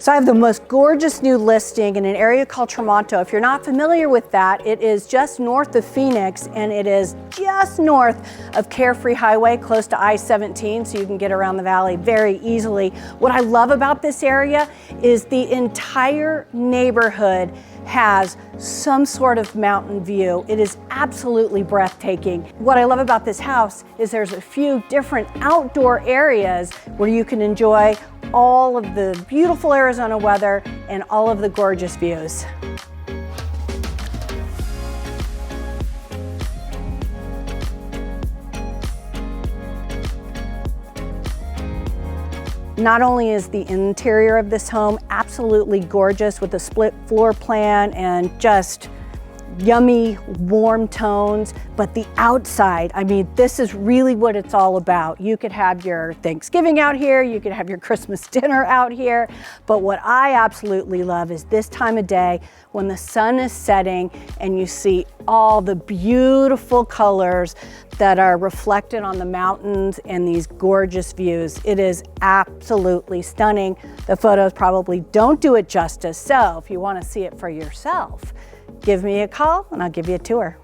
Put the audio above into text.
So I have the most gorgeous new listing in an area called Tramonto. If you're not familiar with that, it is just north of Phoenix and it is just north of Carefree Highway, close to I-17, so you can get around the valley very easily. What I love about this area is the entire neighborhood has some sort of mountain view. It is absolutely breathtaking. What I love about this house is there's a few different outdoor areas where you can enjoy all of the beautiful Arizona weather and all of the gorgeous views. Not only is the interior of this home absolutely gorgeous with a split floor plan and just yummy, warm tones, but the outside, I mean, this is really what it's all about. You could have your Thanksgiving out here, you could have your Christmas dinner out here, but what I absolutely love is this time of day when the sun is setting and you see all the beautiful colors that are reflected on the mountains and these gorgeous views. It is absolutely stunning. The photos probably don't do it justice, so if you want to see it for yourself, give me a call and I'll give you a tour.